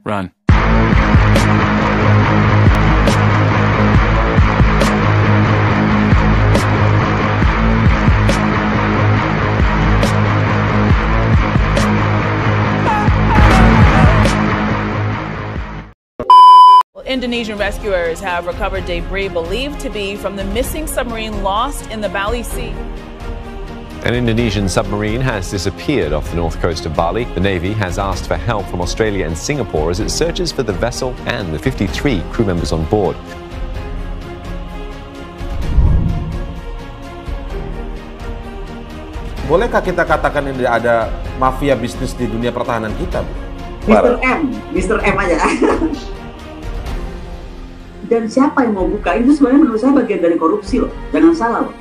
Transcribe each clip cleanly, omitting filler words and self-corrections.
Run. Indonesian rescuers have recovered debris believed to be from the missing submarine lost in the Bali Sea. An Indonesian submarine has disappeared off the north coast of Bali. The Navy has asked for help from Australia and Singapore as it searches for the vessel and the 53 crew members on board. Bolehkah kita katakan ini ada mafia bisnis di dunia pertahanan kita, Bu? Mr. M aja. Dan siapa yang mau buka? Itu sebenarnya menurut saya bagian dari korupsi loh. Jangan salah loh.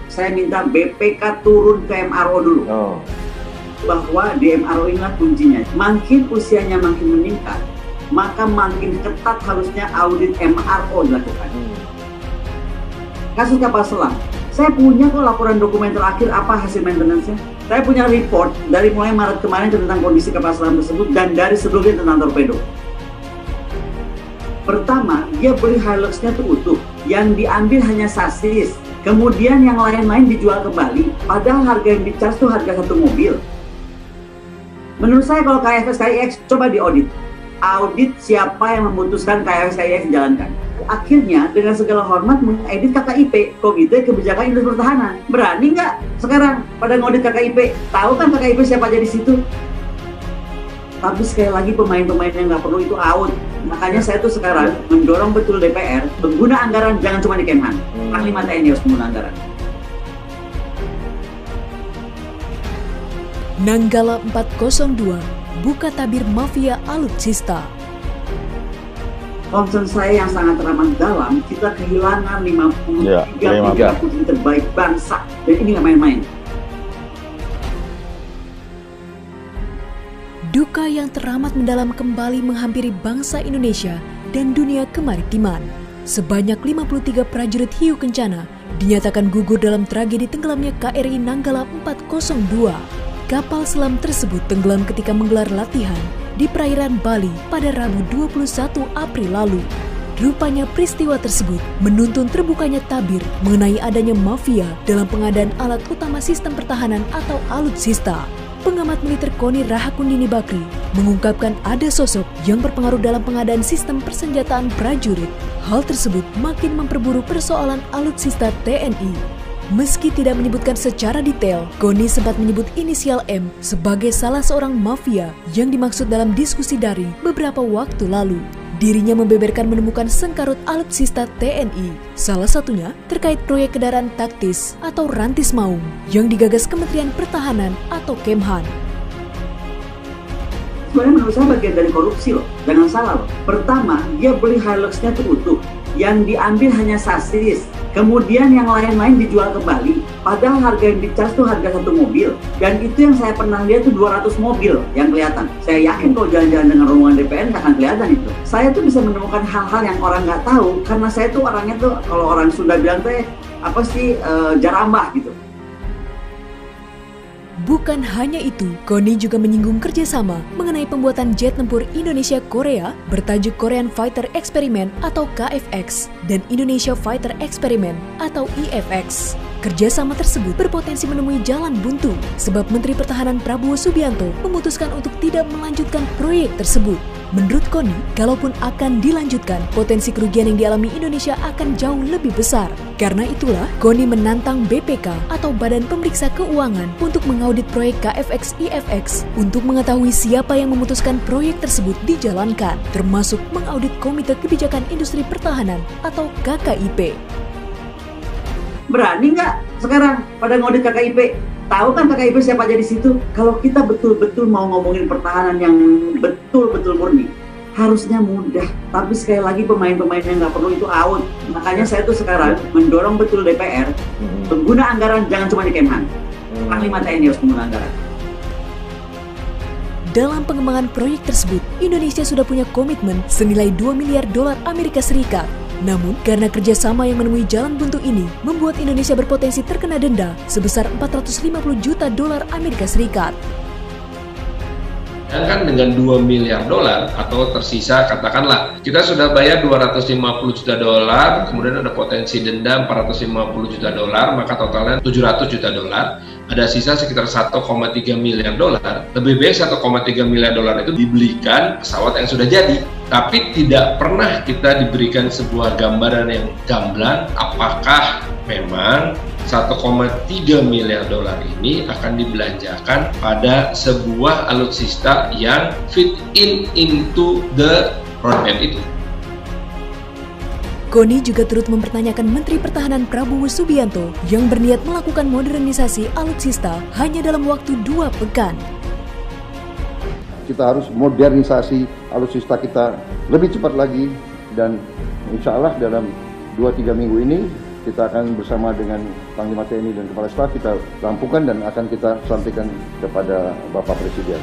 Saya minta BPK turun ke MRO dulu. Bahwa di MRO inilah kuncinya. Makin usianya makin meningkat, maka makin ketat harusnya audit MRO dilakukan. Kasus kapal selam, saya punya kok laporan dokumen terakhir apa hasil maintenance-nya. Saya punya report dari mulai Maret kemarin tentang kondisi kapal selam tersebut dan dari sebelumnya tentang torpedo. Pertama, dia beli Hilux-nya tuh utuh, yang diambil hanya sasis. Kemudian yang lain-lain dijual kembali, padahal harga yang dicas itu harga satu mobil. Menurut saya kalau KFS KIX coba diaudit. Audit siapa yang memutuskan KFS KIX dijalankan. Akhirnya dengan segala hormat mengedit KKIP, Komite Kebijakan Industri Pertahanan. Berani nggak sekarang pada ngaudit KKIP? Tahu kan KKIP siapa aja di situ? Tapi sekali lagi pemain-pemain yang nggak perlu itu out. Makanya saya tuh sekarang mendorong betul DPR pengguna anggaran jangan cuma di Kemhan. Panglima TNI harus pengguna anggaran. Nanggala 402 buka tabir mafia alutsista. Concern saya yang sangat teramat dalam, kita kehilangan 53 putri terbaik bangsa. Dan ini nggak main-main. Duka yang teramat mendalam kembali menghampiri bangsa Indonesia dan dunia kemaritiman. Sebanyak 53 prajurit hiu kencana dinyatakan gugur dalam tragedi tenggelamnya KRI Nanggala 402. Kapal selam tersebut tenggelam ketika menggelar latihan di perairan Bali pada Rabu 21 April lalu. Rupanya peristiwa tersebut menuntun terbukanya tabir mengenai adanya mafia dalam pengadaan alat utama sistem pertahanan atau alutsista. Pengamat militer KONI Rahakundini Bakri mengungkapkan ada sosok yang berpengaruh dalam pengadaan sistem persenjataan prajurit. Hal tersebut makin memperburuk persoalan alutsista TNI. Meski tidak menyebutkan secara detail, KONI sempat menyebut inisial M sebagai salah seorang mafia yang dimaksud dalam diskusi daring beberapa waktu lalu. Dirinya membeberkan menemukan sengkarut alutsista TNI, salah satunya terkait proyek kendaraan taktis atau Rantis Maung yang digagas Kementerian Pertahanan atau Kemhan. Sebenarnya menurut saya bagian dari korupsi loh, jangan salah loh. Pertama, dia beli Hilux-nya tuh utuh, yang diambil hanya sasis. Kemudian yang lain-lain dijual kembali, padahal harga yang dicas tuh harga satu mobil. Dan itu yang saya pernah lihat tuh 200 mobil yang kelihatan. Saya yakin kalau jalan-jalan dengan rombongan DPR nggak akan kelihatan itu. Saya tuh bisa menemukan hal-hal yang orang nggak tahu, karena saya tuh orangnya tuh, kalau orang Sunda bilang tuh jarambah gitu. Bukan hanya itu, KONI juga menyinggung kerjasama mengenai pembuatan jet tempur Indonesia-Korea bertajuk Korean Fighter Experiment atau KFX dan Indonesia Fighter Experiment atau IFX. Kerjasama tersebut berpotensi menemui jalan buntu sebab Menteri Pertahanan Prabowo Subianto memutuskan untuk tidak melanjutkan proyek tersebut. Menurut KONI, kalaupun akan dilanjutkan, potensi kerugian yang dialami Indonesia akan jauh lebih besar. Karena itulah, KONI menantang BPK atau Badan Pemeriksa Keuangan untuk mengaudit proyek KFX-IFX untuk mengetahui siapa yang memutuskan proyek tersebut dijalankan, termasuk mengaudit Komite Kebijakan Industri Pertahanan atau KKIP. Berani nggak sekarang pada ngaudit KKIP? Tahu kan KKIP siapa aja di situ? Kalau kita betul-betul mau ngomongin pertahanan yang betul-betul murni, harusnya mudah. Tapi sekali lagi pemain-pemain yang nggak perlu itu out. Makanya saya tuh sekarang mendorong betul DPR pengguna anggaran jangan cuma di Kemhan. Panglima TNI harus pengguna anggaran. Dalam pengembangan proyek tersebut, Indonesia sudah punya komitmen senilai $2 miliar Amerika Serikat. Namun, karena kerjasama yang menemui jalan buntu ini, membuat Indonesia berpotensi terkena denda sebesar 450 juta dolar Amerika Serikat. Sedangkan dengan 2 miliar dolar atau tersisa katakanlah kita sudah bayar 250 juta dolar, kemudian ada potensi denda 450 juta dolar, maka totalnya 700 juta dolar, ada sisa sekitar 1,3 miliar dolar. Lebih baik 1,3 miliar dolar itu dibelikan pesawat yang sudah jadi. Tapi tidak pernah kita diberikan sebuah gambaran yang gamblang apakah memang 1,3 miliar dolar ini akan dibelanjakan pada sebuah alutsista yang fit into the roadmap itu. Koni juga turut mempertanyakan Menteri Pertahanan Prabowo Subianto yang berniat melakukan modernisasi alutsista hanya dalam waktu 2 pekan. Kita harus modernisasi alutsista kita lebih cepat lagi, dan insya Allah dalam 2-3 minggu ini kita akan bersama dengan Panglima TNI dan Kepala Staf kita rampungkan dan akan kita sampaikan kepada Bapak Presiden.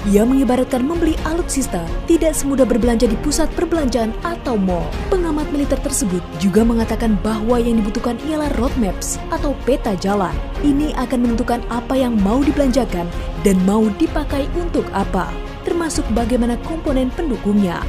Ia mengibaratkan membeli alutsista tidak semudah berbelanja di pusat perbelanjaan atau mall. Pengamat militer tersebut juga mengatakan bahwa yang dibutuhkan ialah roadmaps atau peta jalan. Ini akan menentukan apa yang mau dibelanjakan dan mau dipakai untuk apa, termasuk bagaimana komponen pendukungnya.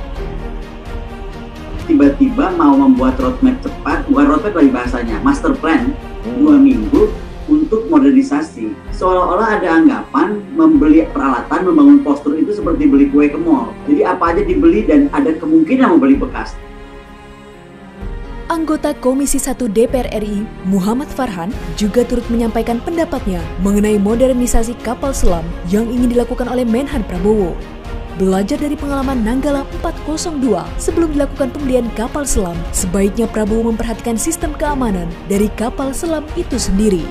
Tiba-tiba mau membuat roadmap cepat, bukan roadmap lagi bahasanya, master plan 2 minggu untuk modernisasi. Seolah-olah ada anggapan membeli peralatan, membangun postur itu seperti beli kue ke mall. Jadi apa aja dibeli dan ada kemungkinan membeli bekas. Anggota Komisi 1 DPR RI, Muhammad Farhan, juga turut menyampaikan pendapatnya mengenai modernisasi kapal selam yang ingin dilakukan oleh Menhan Prabowo. Belajar dari pengalaman Nanggala 402 sebelum dilakukan pembelian kapal selam, sebaiknya Prabowo memperhatikan sistem keamanan dari kapal selam itu sendiri.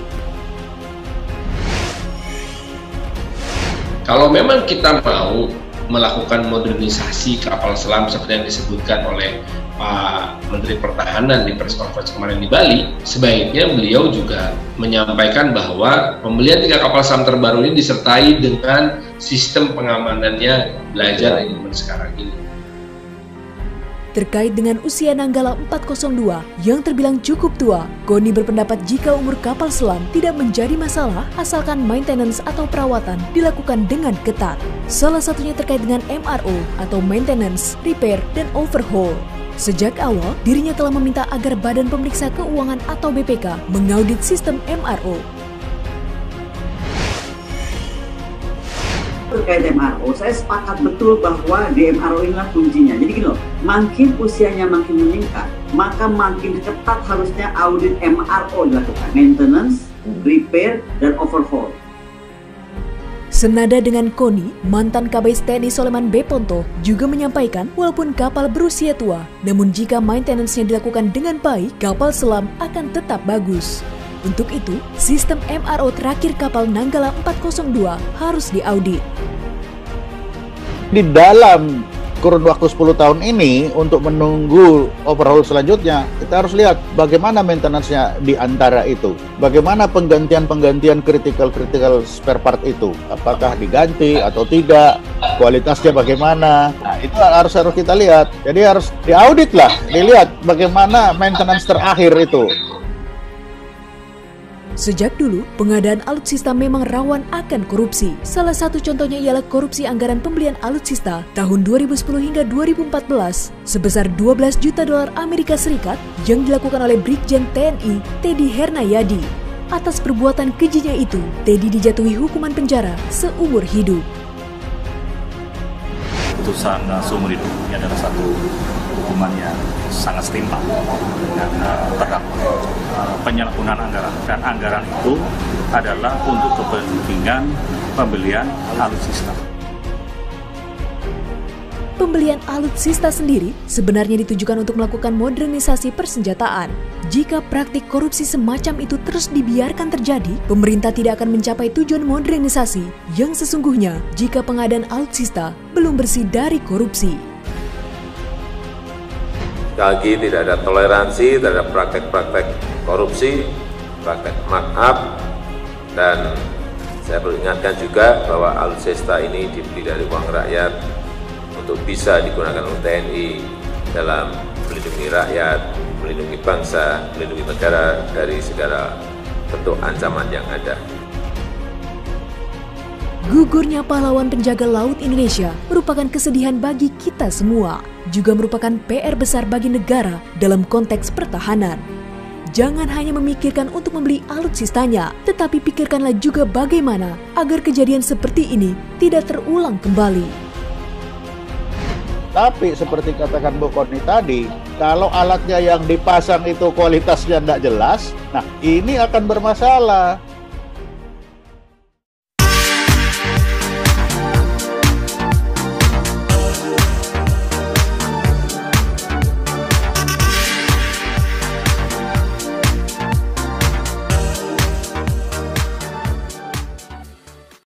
Kalau memang kita mau melakukan modernisasi kapal selam seperti yang disebutkan oleh Pak Menteri Pertahanan di press conference kemarin di Bali, sebaiknya beliau juga menyampaikan bahwa pembelian 3 kapal selam terbaru ini disertai dengan sistem pengamanannya belajar dari zaman sekarang ini. Terkait dengan usia Nanggala 402 yang terbilang cukup tua, Koni berpendapat jika umur kapal selam tidak menjadi masalah asalkan maintenance atau perawatan dilakukan dengan ketat. Salah satunya terkait dengan MRO atau maintenance, repair, dan overhaul. Sejak awal, dirinya telah meminta agar Badan Pemeriksa Keuangan atau BPK mengaudit sistem MRO. Terkait MRO, saya sepakat betul bahwa di MRO inilah kuncinya. Jadi gini loh, makin usianya makin meningkat, maka makin ketat harusnya audit MRO dilakukan. Maintenance, repair, dan overhaul. Senada dengan Koni, mantan Kabais TNI Soleman B. Ponto juga menyampaikan walaupun kapal berusia tua, namun jika maintenance-nya dilakukan dengan baik, kapal selam akan tetap bagus. Untuk itu, sistem MRO terakhir kapal Nanggala 402 harus diaudit. Di dalam kurun waktu 10 tahun ini, untuk menunggu overhaul selanjutnya, kita harus lihat bagaimana maintenance-nya di antara itu. Bagaimana penggantian critical spare part itu. Apakah diganti atau tidak, kualitasnya bagaimana. Nah, itu harus kita lihat. Jadi harus diaudit lah, dilihat bagaimana maintenance terakhir itu. Sejak dulu, pengadaan alutsista memang rawan akan korupsi. Salah satu contohnya ialah korupsi anggaran pembelian alutsista tahun 2010 hingga 2014 sebesar 12 juta dolar Amerika Serikat yang dilakukan oleh Brigjen TNI Teddy Hernayadi. Atas perbuatan kejinya itu, Teddy dijatuhi hukuman penjara seumur hidup. Putusan seumur hidup ini adalah satu hukuman yang sangat setimpal dengan terdakwa. Penyalahgunaan anggaran, dan anggaran itu adalah untuk kepentingan pembelian alutsista. Pembelian alutsista sendiri sebenarnya ditujukan untuk melakukan modernisasi persenjataan. Jika praktik korupsi semacam itu terus dibiarkan terjadi, pemerintah tidak akan mencapai tujuan modernisasi yang sesungguhnya jika pengadaan alutsista belum bersih dari korupsi. Sekali lagi, tidak ada toleransi terhadap praktek-praktek korupsi, praktek markup, dan saya perlu ingatkan juga bahwa alutsista ini dibeli dari uang rakyat untuk bisa digunakan oleh TNI dalam melindungi rakyat, melindungi bangsa, melindungi negara dari segala bentuk ancaman yang ada. Gugurnya pahlawan penjaga laut Indonesia merupakan kesedihan bagi kita semua, juga merupakan PR besar bagi negara dalam konteks pertahanan. Jangan hanya memikirkan untuk membeli alutsistanya, tetapi pikirkanlah juga bagaimana agar kejadian seperti ini tidak terulang kembali. Tapi seperti katakan Bu Koni tadi, kalau alatnya yang dipasang itu kualitasnya tidak jelas, nah ini akan bermasalah.